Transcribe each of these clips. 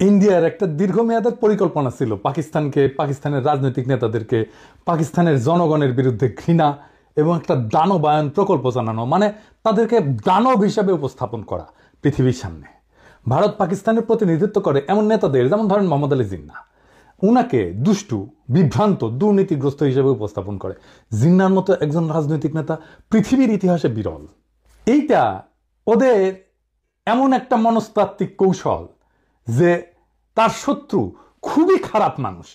ইন্ডিয়ার একটা দীর্ঘমেয়াদের পরিকল্পনা ছিল পাকিস্তানের রাজনৈতিক নেতাদেরকে পাকিস্তানের জনগণের বিরুদ্ধে ঘৃণা এবং একটা দানবায়ন প্রকল্প জানানো, মানে তাদেরকে দানব হিসাবে উপস্থাপন করা পৃথিবীর সামনে। ভারত পাকিস্তানের প্রতিনিধিত্ব করে এমন নেতাদের, যেমন ধরেন মোহাম্মদ আলী জিন্নাহ, উনাকে দুষ্টু, বিভ্রান্ত, দুর্নীতিগ্রস্ত হিসেবে উপস্থাপন করে। জিন্নার মতো একজন রাজনৈতিক নেতা পৃথিবীর ইতিহাসে বিরল। এইটা ওদের এমন একটা মনস্তাত্ত্বিক কৌশল যে তার শত্রু খুবই খারাপ মানুষ,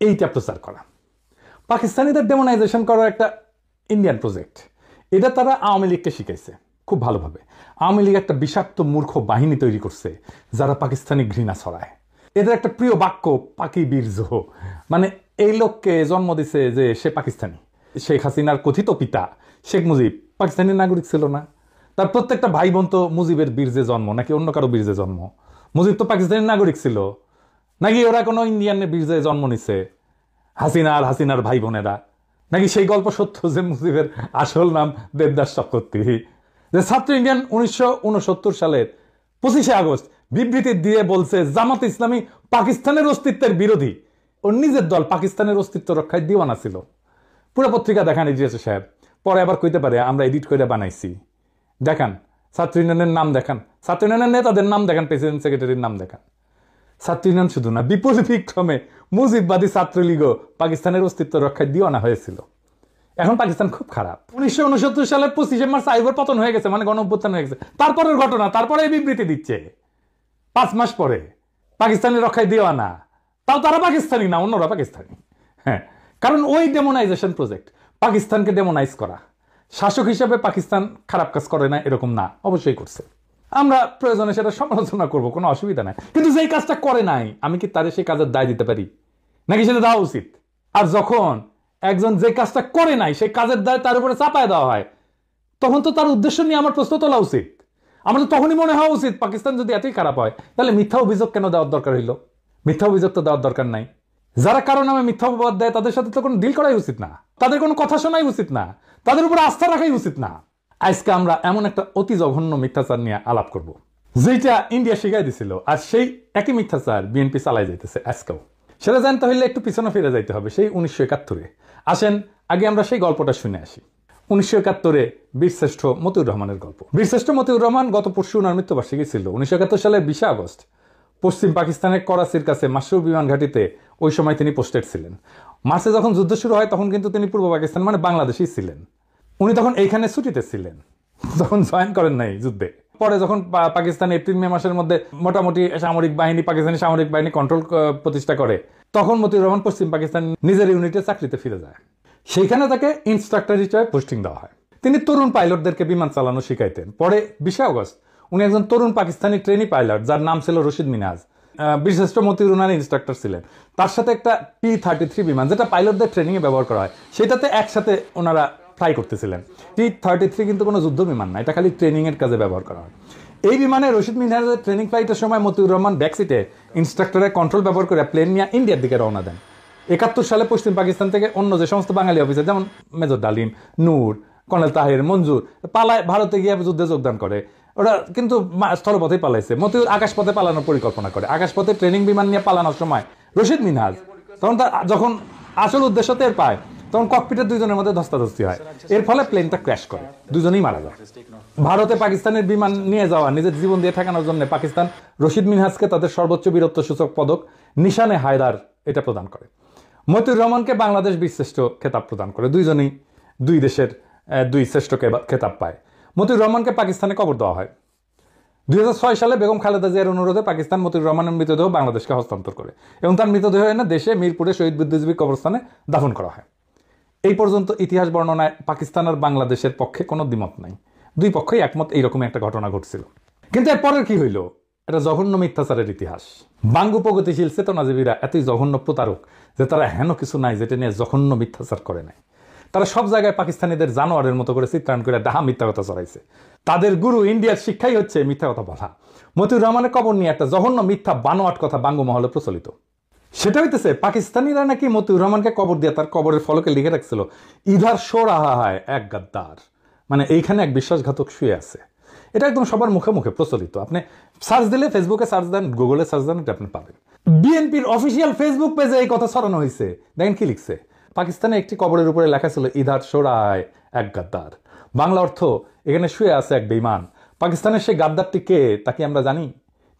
এইটা প্রচার করা। পাকিস্তানিদের ডেমোনাইজেশন করার একটা ইন্ডিয়ান প্রজেক্ট, এটা তারা আওয়ামী লীগকে শিখাইছে খুব ভালোভাবে। আওয়ামী লীগ একটা বিষাক্ত মূর্খ বাহিনী তৈরি করছে যারা পাকিস্তানি ঘৃণা ছড়ায়। এদের একটা প্রিয় বাক্য পাকি বীর জোহ, মানে এই লোককে জন্ম দিছে যে সে পাকিস্তানি। শেখ হাসিনার কথিত পিতা শেখ মুজিব পাকিস্তানি নাগরিক ছিল না? তার প্রত্যেকটা ভাই বোন তো মুজিবের বীর্যে জন্ম নাকি অন্য কারো বীর্যে জন্ম? মুজিব তো পাকিস্তানি নাগরিক ছিল নাকি ওরা কোনো ইন্ডিয়ানের বীর্যে জন্ম নিছে? হাসিনার ভাই বোনেরা নাকি সেই গল্প সত্য যে মুজিবের আসল নাম দেবদাস চক্রবর্তী? যে ছাত্র ইন্ডিয়ান 1969 সালের 25শে আগস্ট বিবৃতি দিয়ে বলছে জামাত ইসলামী পাকিস্তানের অস্তিত্বের বিরোধী। ওর নিজের দল পাকিস্তানের অস্তিত্ব রক্ষায় দিওয়ানা ছিল। পুরো পত্রিকা দেখান ইডিএস সাহেব, পরে আবার কইতে পারে আমরা এডিট করে বানাইছি। দেখান ছাত্র ইউনিয়নের নাম দেখান, ছাত্র ইউনিয়নের নেতাদের নাম দেখান, প্রেসিডেন্ট সেক্রেটারির নাম দেখান। ছাত্র ইউনিয়ন শুধু না, বিপরীত ক্রমে মুজিববাদী ছাত্রলীগও পাকিস্তানের অস্তিত্ব রক্ষায় দিওয়ানা হয়েছিল। এখন পাকিস্তান খুব খারাপ। 1969 সালের 25শে মার্চ আইয়ুবের পতন হয়ে গেছে, মানে গণঅভ্যুত্থান হয়ে গেছে। তারপরের ঘটনা, তারপরে এই বিবৃতি দিচ্ছে 5 মাস পরে পাকিস্তানের রক্ষায় দিওয়ানা। তাও তারা পাকিস্তানি না, অন্যরা পাকিস্তানি। হ্যাঁ, কারণ ওই ডেমোনাইজেশন প্রজেক্ট, পাকিস্তানকে ডেমোনাইজ করা। শাসক হিসেবে পাকিস্তান খারাপ কাজ করে না এরকম না, অবশ্যই করছে। আমরা প্রয়োজনে সেটা সমালোচনা করব, কোনো অসুবিধা নাই। কিন্তু যেই কাজটা করে নাই, আমি কি তারে সেই কাজের দায় দিতে পারি নাকি সেটা দেওয়া উচিত? আর যখন একজন যে কাজটা করে নাই সেই কাজের দায় তার উপরে চাপায় দেওয়া হয়, তখন তো তার উদ্দেশ্য নিয়ে আমার প্রশ্ন তোলা উচিত। আমার তো তখনই মনে হওয়া উচিত পাকিস্তান যদি এতই খারাপ হয় তাহলে মিথ্যা অভিযোগ কেন দেওয়ার দরকার হইল? মিথ্যা অভিযোগ তো দেওয়ার দরকার নাই। যারা কারো নামে মিথ্যা অপবাদ দেয় তাদের সাথে তো কোনো ডিল করাই উচিত না, তাদের কোনো কথা শোনাই উচিত না, তাদের উপরে আস্থা রাখাই উচিত না। আজকে আমরা এমন একটা অতি জঘন্য মিথ্যাচার নিয়ে আলাপ করব যেটা ইন্ডিয়া শিখাই দিছিল, আর সেই একই মিথ্যাচার বিএনপি চালাই যাইতেছে আজকেও। সেটা জানতে হইলে একটু পিছনে ফিরে যাইতে হবে, সেই 1971-এ। আসেন আগে আমরা সেই গল্পটা শুনে আসি। 1971-এ বীরশ্রেষ্ঠ মতিউর রহমানের গল্প। বীরশ্রেষ্ঠ মতিউর রহমান গত পরশু ওনার মৃত্যুবার্ষিকী ছিল। 1971 সালের 20শে আগস্ট পশ্চিম পাকিস্তানের করাচির কাছে মাসরুর বিমান ঘাঁটিতে ওই সময় তিনি পোস্টেড ছিলেন। মার্চে যখন যুদ্ধ শুরু হয় তখন কিন্তু তিনি পূর্ব পাকিস্তান মানে বাংলাদেশেই ছিলেন। উনি তখন এইখানে ছুটিতে ছিলেন, তখন জয়েন করেন নাই যুদ্ধে। পরে যখন পাকিস্তান এপ্রিল মে মাসের মধ্যে মোটামুটি পাকিস্তানি সামরিক বাহিনী কন্ট্রোল প্রতিষ্ঠা করে, তখন মতিউর রহমান পশ্চিম পাকিস্তান নিজের ইউনিটে চাকরিতে ফিরে যায়। সেইখানে তাকে ইনস্ট্রাক্টর হিসেবে পোস্টিং দেওয়া হয়। তিনি তরুণ পাইলটদেরকে বিমান চালানো শিখাইতেন। পরে 20শে আগস্ট উনি একজন তরুণ পাকিস্তানি ট্রেনি পাইলট, যার নাম ছিল রশিদ মিনহাজ, বীরশ্রেষ্ঠ মতিউর রহমানের ইনস্ট্রাক্টর ছিলেন। তার সাথে একটা T-33 বিমান, যেটা পাইলটদের ট্রেনিংয়ে ব্যবহার করা হয়, সেটাতে একসাথে ওনারা ফ্লাই করতেছিলেন। T-33 কিন্তু কোনো যুদ্ধ বিমান না, এটা খালি ট্রেনিং এর কাজে ব্যবহার করা হয়। এই বিমানে রশিদ মিনহাজের ট্রেনিং ফ্লাইটের সময় মতিউর রহমান ব্যাকসিটে ইনস্ট্রাক্টরের কন্ট্রোল ব্যবহার করে প্লেন নিয়ে ইন্ডিয়ার দিকে রওনা দেন। 71 সালে পশ্চিম পাকিস্তান থেকে অন্য যে সমস্ত বাঙালি অফিসার, যেমন মেজর ডালিম, নূর, কর্নেল তাহির, মঞ্জুর, পালায় ভারতে গিয়ে যুদ্ধে যোগদান করে। ওরা কিন্তু স্থলপথেই পালাইছে। মতিউর আকাশপথে পালানোর পরিকল্পনা করে। আকাশপথে ট্রেনিং বিমান নিয়ে পালানোর সময় রশিদ মিনহাজ তখন যখন আসল উদ্দেশ্য টের পায়, তখন ককপিটের দুইজনের মধ্যে ধস্তাধস্তি হয়। এর ফলে প্লেনটা ক্র্যাশ করে, দুজনেই মারা যায়। ভারতে পাকিস্তানের বিমান নিয়ে যাওয়া, নিজের জীবন দিয়ে ঠেকানোর জন্য পাকিস্তান রশিদ মিনহাজকে তাদের সর্বোচ্চ বীরত্ব সূচক পদক নিশানে হায়দার এটা প্রদান করে। মতিউর রহমানকে বাংলাদেশ বীরশ্রেষ্ঠ খেতাব প্রদান করে। দুইজনই দুই দেশের দুই শ্রেষ্ঠ খেতাব পায়। মতিউর রহমানকে পাকিস্তানে কবর দেওয়া হয়। 2006 সালে বেগম খালেদা জিয়ার অনুরোধে পাকিস্তান মতিউর রহমানের মৃতদেহ বাংলাদেশকে হস্তান্তর করে এবং তার মৃতদেহ এনে দেশে মিরপুরে শহীদ বুদ্ধিজীবী কবরস্থানে দাফন করা হয়। এই পর্যন্ত ইতিহাস বর্ণনায় পাকিস্তান আর বাংলাদেশের পক্ষে কোনো দ্বিমত নাই, দুই পক্ষই একমত এইরকম একটা ঘটনা ঘটছিল। কিন্তু এরপরের কি হইল? এটা জঘন্য মিথ্যাচারের ইতিহাস। বাঙ্গু প্রগতিশীল চেতনাজীবীরা এতই জঘন্য প্রতারক যে তারা হেন কিছু নাই যেটা নিয়ে জঘন্য মিথ্যাচার করে নাই। তারা সব জায়গায় পাকিস্তানিদের জানোয়ারের মতো করে চিত্রায়ন করে ডাহা মিথ্যা কথা চড়াইছে। তাদের গুরু ইন্ডিয়ার শিক্ষাই হচ্ছে মিথ্যা কথা বলা। মতিউর রহমানের কবর নিয়ে একটা জঘন্য মিথ্যা বানোয়াট কথা বাঙ্গু মহলে প্রচলিত। সেটা হইতেছে পাকিস্তানিরা নাকি মতিউর রহমানকে কবর দিয়ে তার কবরের ফলকে লিখে রাখছিল, ইধার শো রাহা হয় এক গাদ্দার, মানে এইখানে এক বিশ্বাসঘাতক শুয়ে আছে। এটা একদম সবার মুখে মুখে প্রচলিত। আপনি সার্চ দিলে, ফেসবুকে সার্চ দেন, গুগলে সার্চ দেন, এটা আপনি পাবেন। বিএনপির অফিসিয়াল ফেসবুক পেজে এই কথা ছড়ানো হয়েছে। দেখেন কি লিখছে, পাকিস্তানে একটি কবরের উপরে লেখা ছিল ইধার সোরায় এক গাদ্দার। বাংলা অর্থ, এখানে শুয়ে আছে এক বেঈমান। পাকিস্তানের সেই গাদ্দারটি কে তা কি আমরা জানি?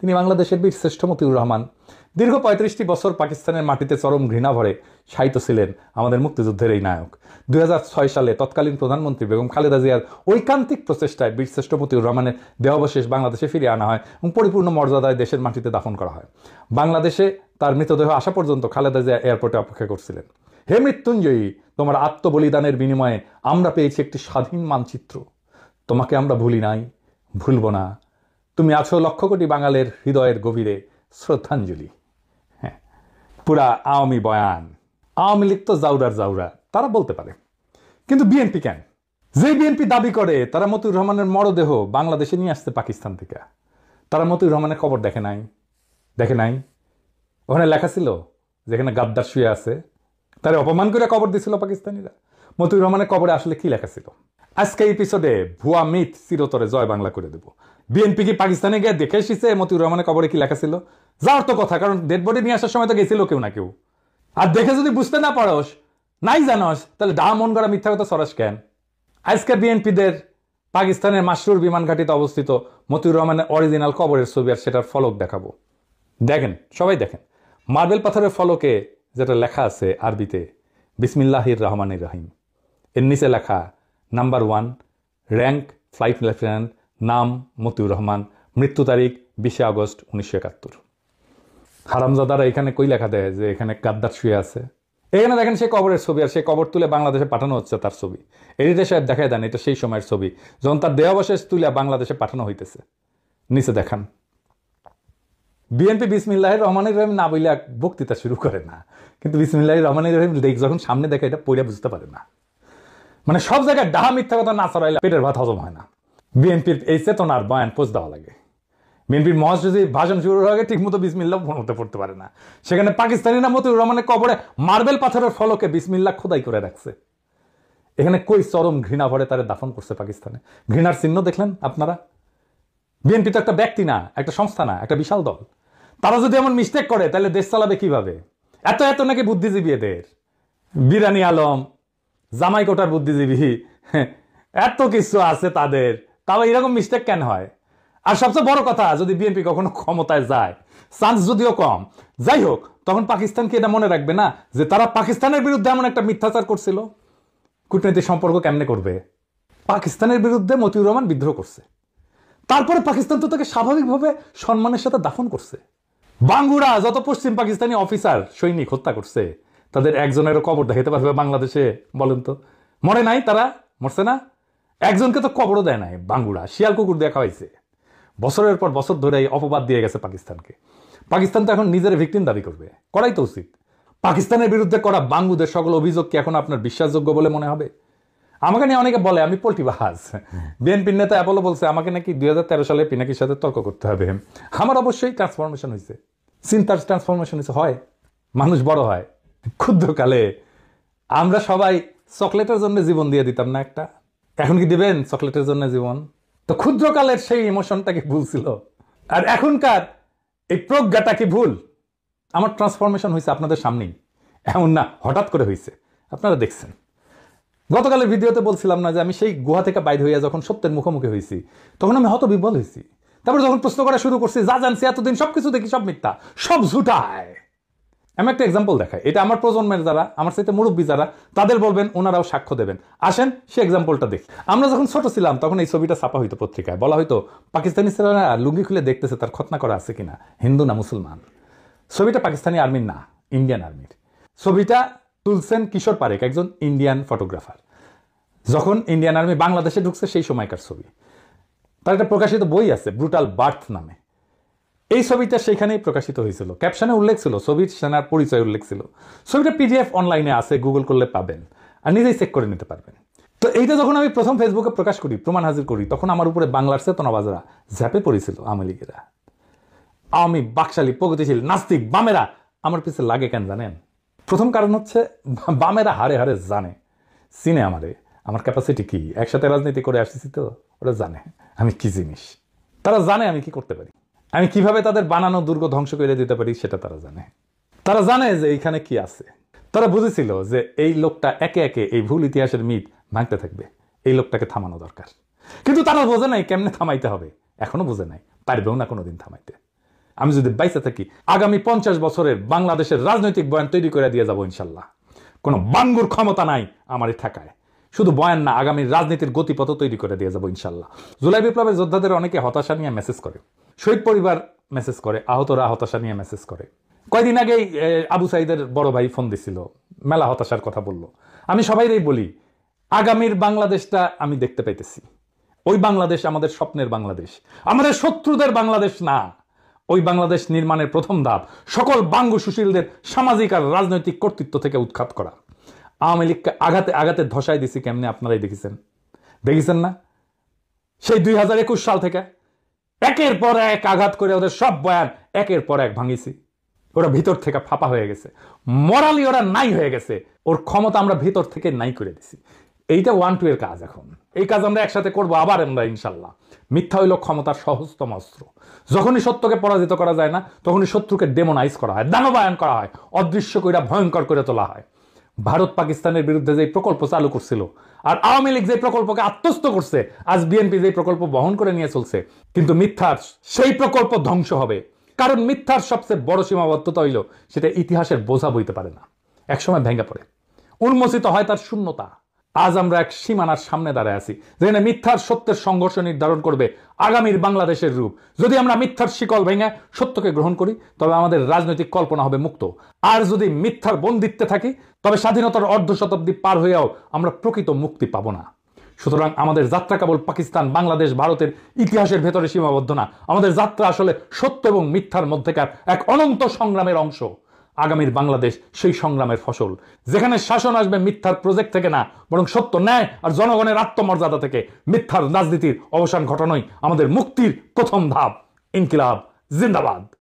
তিনি বাংলাদেশের বীর শ্রেষ্ঠ মতিউর রহমান। দীর্ঘ 35টি বছর পাকিস্তানের মাটিতে চরম ঘৃণা ভরে শায়িত ছিলেন আমাদের মুক্তিযুদ্ধের এই নায়ক। 2006 সালে তৎকালীন প্রধানমন্ত্রী বেগম খালেদা জিয়ার ঐকান্তিক প্রচেষ্টায় বীর শ্রেষ্ঠ মতিউর রহমানের দেহাবশেষ বাংলাদেশে ফিরিয়ে আনা হয় এবং পরিপূর্ণ মর্যাদায় দেশের মাটিতে দাফন করা হয়। বাংলাদেশে তার মৃতদেহ আসা পর্যন্ত খালেদা জিয়া এয়ারপোর্টে অপেক্ষা করছিলেন। হে মৃত্যুঞ্জয়ী, তোমার আত্মবলিদানের বিনিময়ে আমরা পেয়েছি একটি স্বাধীন মানচিত্র। তোমাকে আমরা ভুলি নাই, ভুলব না। তুমি আছো লক্ষ কোটি বাঙালের হৃদয়ের গভীরে শ্রদ্ধাঞ্জলি। হ্যাঁ, পুরা আওয়ামী বয়ান। আওয়ামী লীগ তো জাউরার জাউরা, তারা বলতে পারে, কিন্তু বিএনপি কেন? যে বিএনপি দাবি করে তারা মতিউর রহমানের মরদেহ বাংলাদেশে নিয়ে আসছে পাকিস্তান থেকে, তারা মতিউর রহমানের কবর দেখে নাই? ওখানে লেখা ছিল যেখানে গাদ্দার শুয়ে আছে, তারা অপমান করে কবর দিছিল পাকিস্তানিরা। মতিউর রহমানের কবরে আসলে কি লেখা ছিল? আজকে এপিসোডে ভুয়া মিথ চিরতরে জয় বাংলা করে দেব। বিএনপি কি পাকিস্তানে গিয়ে দেখে এসেছে মতিউর রহমানের কবরে কি লেখা ছিল? যাওয়ার তো কথা, কারণ ডেড বডি নিয়ে আসার সময় তো গেছিল কেউ না কেউ। আর দেখে যদি বুঝতে না পারোস, নাই জানোস, তাহলে ডা মন করা মিথ্যা কথা সরাস কেন? আজকে বিএনপিদের পাকিস্তানের মাসরুর বিমান ঘাঁটিতে অবস্থিত মতিউর রহমানের অরিজিনাল কবরের ছবি আর সেটার ফলক দেখাবো। দেখেন, সবাই দেখেন, মার্বেল পাথরের ফলকে যেটা লেখা আছে আরবিতে বিসমিল্লাহির রহমানির রহিম, এর নিচে লেখা নাম্বার 1, র্যাঙ্ক ফ্লাইট লেফটেন্যান্ট, নাম মতিউর রহমান, মৃত্যু তারিখ 20 আগস্ট 1971। হারামজাদারা এখানে কই লেখা দেয় যে এখানে গাদ্দার শুয়ে আছে? এখানে দেখেন সেই কবরের ছবি, আর সেই কবর তুলে বাংলাদেশে পাঠানো হচ্ছে তার ছবি। এডিটর সাহেব দেখায় দেন এটা সেই সময়ের ছবি যখন তার দেহাবশেষ তুলে বাংলাদেশে পাঠানো হইতেছে। নিচে দেখান, বিএনপি বিসমিল্লাহির রহমানির রহিম না বইলে বক্তৃতা শুরু করে না, কিন্তু বিসমিল্লাহির রহমানির রহিম যখন সামনে দেখে এটা পড়ে বুঝতে পারে না। মানে সব জায়গায় ডাহা মিথ্যা কথা না ছড়াইলে পেটের ভাত হজম হয় না। বিএনপির এই চেতনার বয়ান পোস্ট দেওয়া লাগে। বিএনপির মহাসচিব ভাষণ শুরুর আগে ঠিক মতো বিসমিল্লাহ মনে পড়তে পারে না, সেখানে পাকিস্তানিরা মতিউর রহমানের কবরে মার্বেল পাথরের ফলকে বিসমিল্লাহ খোদাই করে রাখছে। এখানে কই চরম ঘৃণা ভরে তারা দাফন করছে পাকিস্তানে। ঘৃণার চিহ্ন দেখলেন আপনারা? বিএনপি তো একটা ব্যক্তি না, একটা সংস্থা না, একটা বিশাল দল। তারা যদি এমন মিস্টেক করে তাহলে দেশ চালাবে কিভাবে? এত এত নাকি বুদ্ধিজীবী এদের, বিরানি আলম, জামাই কোটার বুদ্ধিজীবী, এত কিছু আছে তাদের, তাও এরকম মিস্টেক কেন হয়? আর সবচেয়ে বড় কথা, যদি বিএনপি কখনো ক্ষমতায় যায়, চান্স যদিও কম, যাই হোক, তখন পাকিস্তানকে এটা মনে রাখবে না যে তারা পাকিস্তানের বিরুদ্ধে এমন একটা মিথ্যাচার করছিল। কূটনৈতিক সম্পর্ক কেমনে করবে? পাকিস্তানের বিরুদ্ধে মতিউর রহমান বিদ্রোহ করছে, তারপরে পাকিস্তান তো তাকে স্বাভাবিকভাবে সম্মানের সাথে দাফন করছে। বাঙ্গুরা যত পশ্চিম পাকিস্তানি অফিসার সৈনিক হত্যা করছে, তাদের একজনেরও কবর দেখাতে পারবে বাংলাদেশে? বলেন তো, মরে নাই তারা? মরছে না? একজনকে তো কবরও দেয় নাই বাঙ্গুরা, শিয়াল কুকুর দেখা হয়েছে। বছরের পর বছর ধরে অপবাদ দিয়ে গেছে পাকিস্তানকে। পাকিস্তান তো এখন নিজের ভিকটিম দাবি করবে, করাই তো উচিত। পাকিস্তানের বিরুদ্ধে করা বাঙ্গুদের সকল অভিযোগ কি এখন আপনার বিশ্বাসযোগ্য বলে মনে হবে? আমাকে নিয়ে অনেকে বলে আমি পোল্টিবাজ। বিএনপির নেতা অ্যাপোলো বলছে আমাকে নাকি 2013 সালে পিনাকির সাথে তর্ক করতে হবে। আমার অবশ্যই ট্রান্সফরমেশন হয়েছে, চিন্তার ট্রান্সফরমেশন হয়েছে। হয়, মানুষ বড় হয়। ক্ষুদ্রকালে আমরা সবাই চকলেটের জন্য জীবন দিয়ে দিতাম না একটা? এখন কি দিবেন চকলেটের জন্য জীবন? তো ক্ষুদ্রকালের সেই ইমোশনটা কি ভুল ছিল? আর এখনকার এই প্রজ্ঞাটা কি ভুল? আমার ট্রান্সফরমেশন হয়েছে আপনাদের সামনেই, এমন না হঠাৎ করে হয়েছে, আপনারা দেখছেন। গতকালের ভিডিওতে বলছিলাম না যে আমি সেই গুহা থেকে বাইর হইয়া যখন সত্যের মুখোমুখি হয়েছি তখন আমি হতবিহ্বল হয়েছি। তারপরে যখন প্রশ্ন করা শুরু করছি, যা জানছি এতদিন সবকিছু দেখি সব মিথ্যা, সব ঝুটায়। আমি একটা এক্সাম্পল দেখাই, এটা আমার প্রজন্মের যারা, আমার সাথে মুরব্বী যারা, তাদের বলবেন, ওনারাও সাক্ষ্য দেবেন। আসেন সে এক্সাম্পলটা দেখি। আমরা যখন ছোট ছিলাম তখন এই ছবিটা ছাপা হইতো পত্রিকায়, বলা হয়তো পাকিস্তানি ছেলেরা লুঙ্গি খুলে দেখতেছে তার খতনা করা আছে কিনা, হিন্দু না মুসলমান। ছবিটা পাকিস্তানি আর্মির না, ইন্ডিয়ান আর্মির। ছবিটা তুলছেন কিশোর পারেক, একজন ইন্ডিয়ান ফটোগ্রাফার। যখন ইন্ডিয়ান আর্মি বাংলাদেশে ঢুকছে সেই সময়কার ছবি। তার একটা প্রকাশিত বই আছে ব্রুটাল বার্থ নামে। এই ছবিটা সেখানেই প্রকাশিত হয়েছিল। ক্যাপশনে উল্লেখ ছিল, ছবির সেনার পরিচয় উল্লেখ ছিল। ছবিটা পিডিএফ অনলাইনে আছে, গুগল করলে পাবেন, আর নিজেই চেক করে নিতে পারবেন। তো এইটা যখন আমি প্রথম ফেসবুকে প্রকাশ করি, প্রমাণ হাজির করি, তখন আমার উপরে বাংলার চেতনাবাজরা ঝাঁপে পড়েছিল। আওয়ামী লীগেরা, আওয়ামী বাকশালী প্রগতিশীল নাস্তিক বামেরা আমার পিছে লাগে কেন জানেন? প্রথম কারণ হচ্ছে বামেরা হারে হারে জানে, চিনে আমারে। আমার ক্যাপাসিটি কি, একসাথে রাজনীতি করে আসছি তো, ওরা জানে আমি কি জিনিস, তারা জানে আমি কি করতে পারি, আমি কিভাবে তাদের বানানো দুর্গ ধ্বংস করে দিতে পারি সেটা তারা জানে। তারা জানে যে এইখানে কি আছে। তারা বুঝেছিল যে এই লোকটা একে একে এই ভুল ইতিহাসের মিথ ভাঙতে থাকবে, এই লোকটাকে থামানো দরকার। কিন্তু তারা বোঝে নাই কেমনে থামাইতে হবে, এখনো বোঝে নাই, পারবেও না কোনোদিন থামাইতে। আমি যদি বাইসে থাকি আগামী 50 বছরের বাংলাদেশের রাজনৈতিক বয়ান তৈরি করে দিয়ে যাবো ইনশাল্লাহ। কোনো বাঙ্গুর ক্ষমতা নাই আমারই ঠেকায়। শুধু বয়ান না, আগামী রাজনীতির গতিপথ তৈরি করে দিয়ে যাবো ইনশাল্লাহ। জুলাই বিপ্লবের যোদ্ধাদের অনেকে হতাশা নিয়ে মেসেজ করে, শহীদ পরিবার মেসেজ করে, আহতরা হতাশা নিয়ে মেসেজ করে। কয়দিন আগেই আবু সাইদের বড় ভাই ফোন দিছিল, মেলা হতাশার কথা বলল। আমি সবাইরই বলি, আগামীর বাংলাদেশটা আমি দেখতে পাইতেছি। ওই বাংলাদেশ আমাদের স্বপ্নের বাংলাদেশ, আমাদের শত্রুদের বাংলাদেশ না। ওই বাংলাদেশ নির্মাণের প্রথম ধাপ সকল বাঙ্গু সুশীলদের সামাজিক আর রাজনৈতিক কর্তৃত্ব থেকে উৎখাত করা। আওয়ামী লীগকে আঘাতে আঘাতে ধসাই দিছি কেমনে আপনারাই দেখেছেন না? সেই 2021 সাল থেকে একের পর এক আঘাত করে ওদের সব বয়ান একের পর এক ভাঙিছি। ওরা ভিতর থেকে ফাঁপা হয়ে গেছে, মরালি ওরা নাই হয়ে গেছে, ওর ক্ষমতা আমরা ভিতর থেকে নাই করে দিছি। এইটা 1-2 এর কাজ। এখন এই কাজ আমরা একসাথে করবো আবার আমরা ইনশাল্লাহ। মিথ্যা হইল ক্ষমতার সহজতম অস্ত্র। যখনই সত্যকে পরাজিত করা যায় না, তখনই শত্রুকে ডেমোনাইজ করা হয়, দানবায়ন করা হয়, অদৃশ্য কইরা ভয়ঙ্কর করে তোলা হয়। ভারত পাকিস্তানের বিরুদ্ধে যে প্রকল্প চালু করছিল, আর আওয়ামী লীগ যে প্রকল্পকে আত্মস্থ করছে, আজ বিএনপি যে প্রকল্প বহন করে নিয়ে চলছে, কিন্তু মিথ্যার সেই প্রকল্প ধ্বংস হবে। কারণ মিথ্যার সবচেয়ে বড় সীমাবদ্ধতা হইল সেটা ইতিহাসের বোঝা বইতে পারে না, একসময় ভেঙে পড়ে, উন্মোচিত হয় তার শূন্যতা। আজ আমরা এক সীমানার সামনে দাঁড়ায় আছি, যেখানে মিথ্যার সত্যের সংঘর্ষ নির্ধারণ করবে আগামীর বাংলাদেশের রূপ। যদি আমরা মিথ্যার শিকল ভেঙে সত্যকে গ্রহণ করি, তবে আমাদের রাজনৈতিক কল্পনা হবে মুক্ত। আর যদি মিথ্যার বন্দিত্বে থাকি, তবে স্বাধীনতার অর্ধশতাব্দী পার হয়েও আমরা প্রকৃত মুক্তি পাবো না। সুতরাং আমাদের যাত্রা কেবল পাকিস্তান, বাংলাদেশ, ভারতের ইতিহাসের ভেতরে সীমাবদ্ধ না। আমাদের যাত্রা আসলে সত্য এবং মিথ্যার মধ্যেকার এক অনন্ত সংগ্রামের অংশ। আগামীর বাংলাদেশ সেই সংগ্রামের ফসল, যেখানে শাসন আসবে মিথ্যার প্রজেক্ট থেকে না, বরং সত্য, ন্যায় আর জনগণের আত্মমর্যাদা থেকে। মিথ্যার রাজনীতির অবসান ঘটানোই আমাদের মুক্তির প্রথম ধাপ। ইনকিলাব জিন্দাবাদ।